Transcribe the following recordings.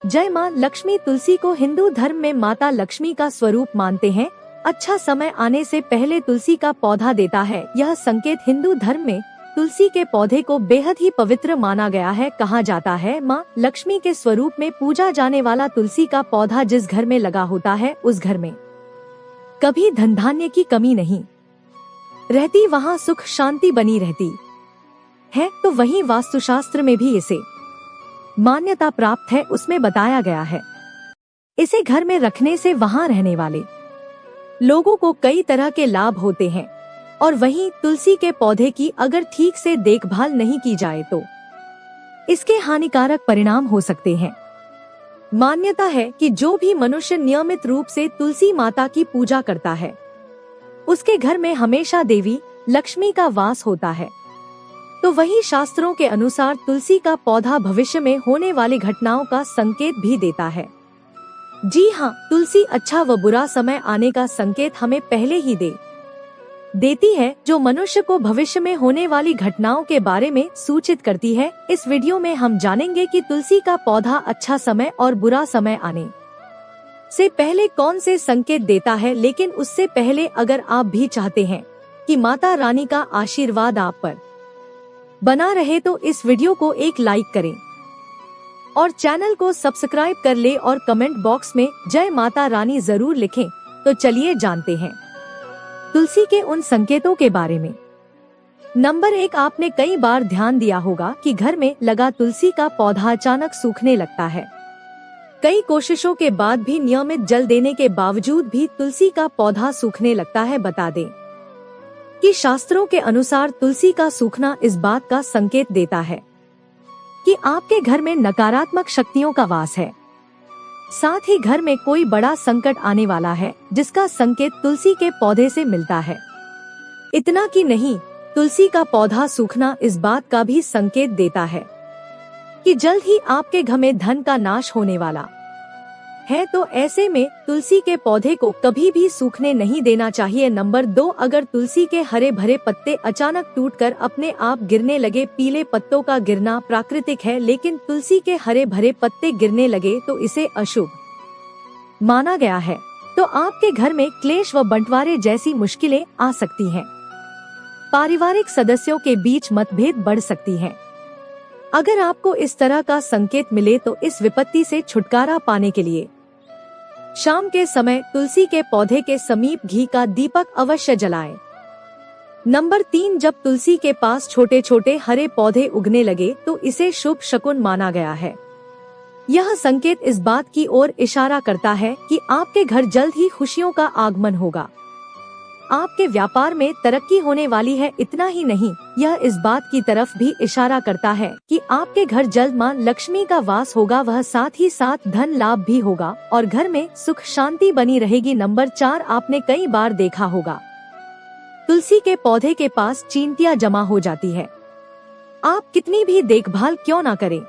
जय माँ लक्ष्मी। तुलसी को हिंदू धर्म में माता लक्ष्मी का स्वरूप मानते हैं। अच्छा समय आने से पहले तुलसी का पौधा देता है। यह संकेत हिंदू धर्म में तुलसी के पौधे को बेहद ही पवित्र माना गया है। कहा जाता है माँ लक्ष्मी के स्वरूप में पूजा जाने वाला तुलसी का पौधा जिस घर में लगा होता है उस घर में कभी धन धान्य की कमी नहीं रहती, वहाँ सुख शांति बनी रहती है। तो वहीं वास्तुशास्त्र में भी इसे मान्यता प्राप्त है। उसमें बताया गया है इसे घर में रखने से वहाँ रहने वाले लोगों को कई तरह के लाभ होते हैं। और वहीं तुलसी के पौधे की अगर ठीक से देखभाल नहीं की जाए तो इसके हानिकारक परिणाम हो सकते हैं। मान्यता है कि जो भी मनुष्य नियमित रूप से तुलसी माता की पूजा करता है उसके घर में हमेशा देवी लक्ष्मी का वास होता है। तो वही शास्त्रों के अनुसार तुलसी का पौधा भविष्य में होने वाली घटनाओं का संकेत भी देता है। जी हाँ, तुलसी अच्छा व बुरा समय आने का संकेत हमें पहले ही देती है, जो मनुष्य को भविष्य में होने वाली घटनाओं के बारे में सूचित करती है। इस वीडियो में हम जानेंगे कि तुलसी का पौधा अच्छा समय और बुरा समय आने से पहले कौन से संकेत देता है। लेकिन उससे पहले अगर आप भी चाहते हैं कि माता रानी का आशीर्वाद आप पर बना रहे तो इस वीडियो को एक लाइक करें और चैनल को सब्सक्राइब कर ले और कमेंट बॉक्स में जय माता रानी जरूर लिखें। तो चलिए जानते हैं तुलसी के उन संकेतों के बारे में। नंबर 1, आपने कई बार ध्यान दिया होगा कि घर में लगा तुलसी का पौधा अचानक सूखने लगता है। कई कोशिशों के बाद भी नियमित जल देने के बावजूद भी तुलसी का पौधा सूखने लगता है। बता दें कि शास्त्रों के अनुसार तुलसी का सूखना इस बात का संकेत देता है कि आपके घर में नकारात्मक शक्तियों का वास है। साथ ही घर में कोई बड़ा संकट आने वाला है, जिसका संकेत तुलसी के पौधे से मिलता है। इतना की नहीं, तुलसी का पौधा सूखना इस बात का भी संकेत देता है कि जल्द ही आपके घर में धन का नाश होने वाला है। तो ऐसे में तुलसी के पौधे को कभी भी सूखने नहीं देना चाहिए। नंबर 2, अगर तुलसी के हरे भरे पत्ते अचानक टूटकर अपने आप गिरने लगे। पीले पत्तों का गिरना प्राकृतिक है, लेकिन तुलसी के हरे भरे पत्ते गिरने लगे तो इसे अशुभ माना गया है। तो आपके घर में क्लेश व बंटवारे जैसी मुश्किलें आ सकती हैं। पारिवारिक सदस्यों के बीच मतभेद बढ़ सकती है। अगर आपको इस तरह का संकेत मिले तो इस विपत्ति से छुटकारा पाने के लिए शाम के समय तुलसी के पौधे के समीप घी का दीपक अवश्य जलाएं। नंबर 3, जब तुलसी के पास छोटे छोटे हरे पौधे उगने लगे तो इसे शुभ शकुन माना गया है। यह संकेत इस बात की ओर इशारा करता है कि आपके घर जल्द ही खुशियों का आगमन होगा। आपके व्यापार में तरक्की होने वाली है। इतना ही नहीं, यह इस बात की तरफ भी इशारा करता है कि आपके घर जल्द मां लक्ष्मी का वास होगा। वह साथ ही साथ धन लाभ भी होगा और घर में सुख शांति बनी रहेगी। नंबर 4, आपने कई बार देखा होगा तुलसी के पौधे के पास चींटियां जमा हो जाती है। आप कितनी भी देखभाल क्यों ना करें,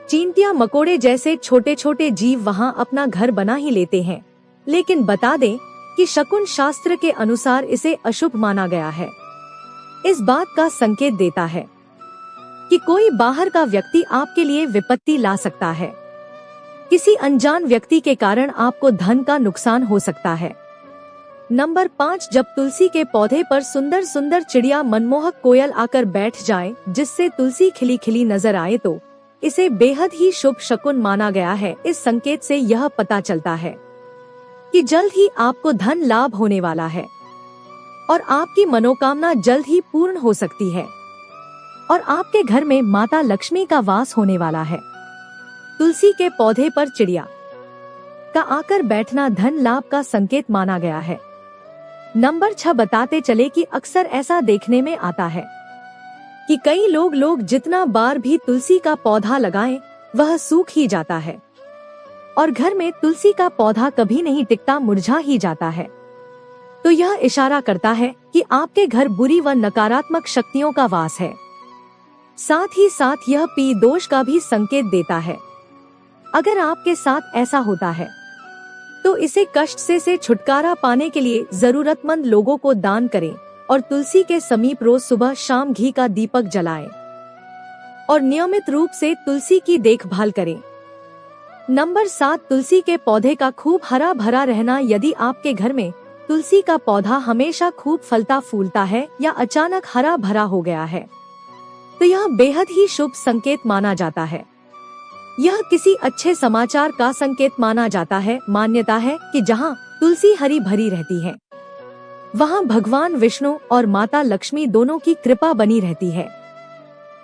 चींटियां मकोड़े जैसे छोटे छोटे जीव वहां अपना घर बना ही लेते हैं। लेकिन बता दें कि शकुन शास्त्र के अनुसार इसे अशुभ माना गया है। इस बात का संकेत देता है कि कोई बाहर का व्यक्ति आपके लिए विपत्ति ला सकता है। किसी अनजान व्यक्ति के कारण आपको धन का नुकसान हो सकता है। नंबर 5, जब तुलसी के पौधे पर सुंदर सुंदर चिड़िया मनमोहक कोयल आकर बैठ जाए, जिससे तुलसी खिली खिली नजर आए तो इसे बेहद ही शुभ शकुन माना गया है। इस संकेत से यह पता चलता है कि जल्द ही आपको धन लाभ होने वाला है और आपकी मनोकामना जल्द ही पूर्ण हो सकती है और आपके घर में माता लक्ष्मी का वास होने वाला है। तुलसी के पौधे पर चिड़िया का आकर बैठना धन लाभ का संकेत माना गया है। नंबर 6, बताते चले कि अक्सर ऐसा देखने में आता है कि कई लोग जितना बार भी तुलसी का पौधा लगाएं, वह सूख ही जाता है और घर में तुलसी का पौधा कभी नहीं टिकता, मुरझा ही जाता है। तो यह इशारा करता है कि आपके घर बुरी व नकारात्मक शक्तियों का वास है। साथ ही साथ यह पी दोष का भी संकेत देता है। अगर आपके साथ ऐसा होता है तो इसे कष्ट से छुटकारा पाने के लिए जरूरतमंद लोगों को दान करें और तुलसी के समीप रोज सुबह शाम घी का दीपक जलाएं और नियमित रूप से तुलसी की देखभाल करें। नंबर 7, तुलसी के पौधे का खूब हरा भरा रहना। यदि आपके घर में तुलसी का पौधा हमेशा खूब फलता फूलता है या अचानक हरा भरा हो गया है, तो यह बेहद ही शुभ संकेत माना जाता है। यह किसी अच्छे समाचार का संकेत माना जाता है। मान्यता है कि जहाँ तुलसी हरी भरी रहती है, वहाँ भगवान विष्णु और माता लक्ष्मी दोनों की कृपा बनी रहती है।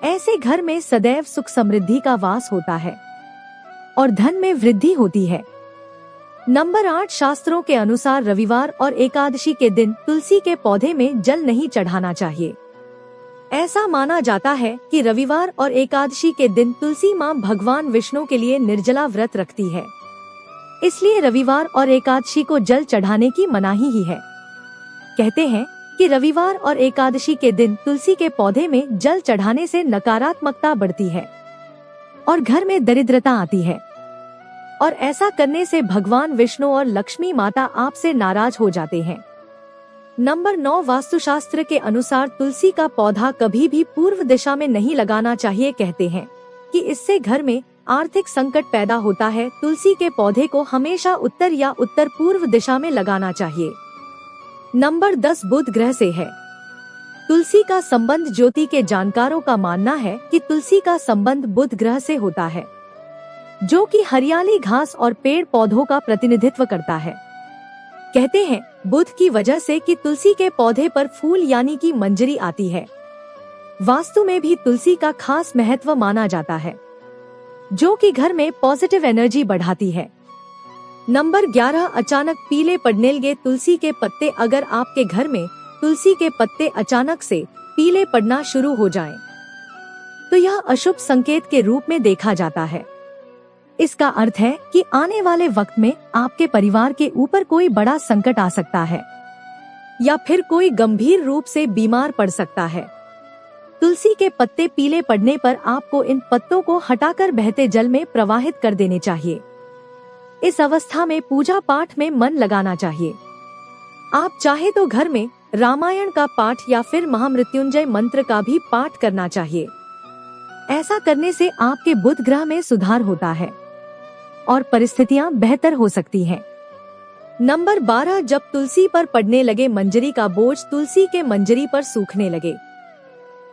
ऐसे घर में सदैव सुख समृद्धि का वास होता है और धन में वृद्धि होती है। नंबर 8, शास्त्रों के अनुसार रविवार और एकादशी के दिन तुलसी के पौधे में जल नहीं चढ़ाना चाहिए। ऐसा माना जाता है कि रविवार और एकादशी के दिन तुलसी मां भगवान विष्णु के लिए निर्जला व्रत रखती है, इसलिए रविवार और एकादशी को जल चढ़ाने की मनाही ही है। कहते हैं कि रविवार और एकादशी के दिन तुलसी के पौधे में जल चढ़ाने से नकारात्मकता बढ़ती है और घर में दरिद्रता आती है, और ऐसा करने से भगवान विष्णु और लक्ष्मी माता आपसे नाराज हो जाते हैं। नंबर 9, वास्तुशास्त्र के अनुसार तुलसी का पौधा कभी भी पूर्व दिशा में नहीं लगाना चाहिए। कहते हैं कि इससे घर में आर्थिक संकट पैदा होता है। तुलसी के पौधे को हमेशा उत्तर या उत्तर पूर्व दिशा में लगाना चाहिए। नंबर 10, बुध ग्रह से है। तुलसी का संबंध ज्योति के जानकारों का मानना है कि तुलसी का संबंध बुध ग्रह से होता है, जो कि हरियाली, घास और पेड़ पौधों का प्रतिनिधित्व करता है। कहते हैं बुध की वजह से कि तुलसी के पौधे पर फूल यानी कि मंजरी आती है। वास्तु में भी तुलसी का खास महत्व माना जाता है, जो कि घर में पॉजिटिव एनर्जी बढ़ाती है। नंबर 11, अचानक पीले पड़ने लगे तुलसी के पत्ते। अगर आपके घर में तुलसी के पत्ते अचानक से पीले पड़ना शुरू हो जाएं, तो यह अशुभ संकेत के रूप में देखा जाता है। इसका अर्थ है कि आने वाले वक्त में आपके परिवार के ऊपर कोई बड़ा संकट आ सकता है या फिर कोई गंभीर रूप से बीमार पड़ सकता है। तुलसी के पत्ते पीले पड़ने पर आपको इन पत्तों को हटाकर बहते जल में प्रवाहित कर देने चाहिए। इस अवस्था में पूजा पाठ में मन लगाना चाहिए। आप चाहे तो घर में रामायण का पाठ या फिर महामृत्युंजय मंत्र का भी पाठ करना चाहिए। ऐसा करने से आपके बुध ग्रह में सुधार होता है और परिस्थितियां बेहतर हो सकती हैं। नंबर 12, जब तुलसी पर पड़ने लगे मंजरी का बोझ तुलसी के मंजरी पर सूखने लगे,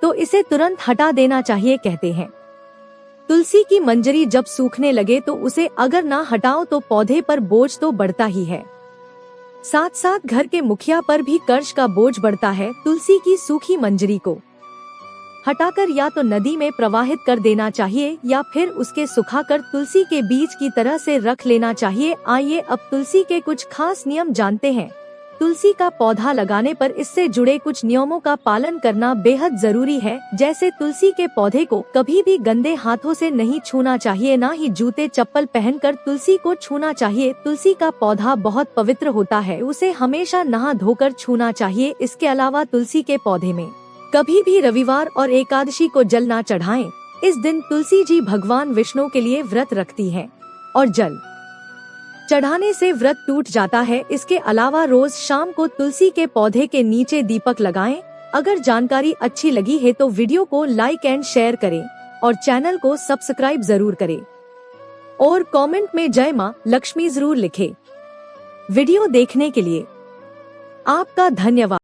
तो इसे तुरंत हटा देना चाहिए। कहते हैं तुलसी की मंजरी जब सूखने लगे तो उसे अगर ना हटाओ तो पौधे पर बोझ तो बढ़ता ही है, साथ साथ घर के मुखिया पर भी कर्ज का बोझ बढ़ता है। तुलसी की सूखी मंजरी को हटाकर या तो नदी में प्रवाहित कर देना चाहिए या फिर उसके सुखाकर तुलसी के बीज की तरह से रख लेना चाहिए। आइए अब तुलसी के कुछ खास नियम जानते हैं। तुलसी का पौधा लगाने पर इससे जुड़े कुछ नियमों का पालन करना बेहद जरूरी है, जैसे तुलसी के पौधे को कभी भी गंदे हाथों से नहीं छूना चाहिए, ना ही जूते चप्पल पहनकर तुलसी को छूना चाहिए। तुलसी का पौधा बहुत पवित्र होता है, उसे हमेशा नहा धोकर छूना चाहिए। इसके अलावा तुलसी के पौधे में कभी भी रविवार और एकादशी को जल ना चढ़ाएं। इस दिन तुलसी जी भगवान विष्णु के लिए व्रत रखती हैं और जल चढ़ाने से व्रत टूट जाता है। इसके अलावा रोज शाम को तुलसी के पौधे के नीचे दीपक लगाएं। अगर जानकारी अच्छी लगी है तो वीडियो को लाइक एंड शेयर करें और चैनल को सब्सक्राइब जरूर करें और कमेंट में जय मां लक्ष्मी जरूर लिखें। वीडियो देखने के लिए आपका धन्यवाद।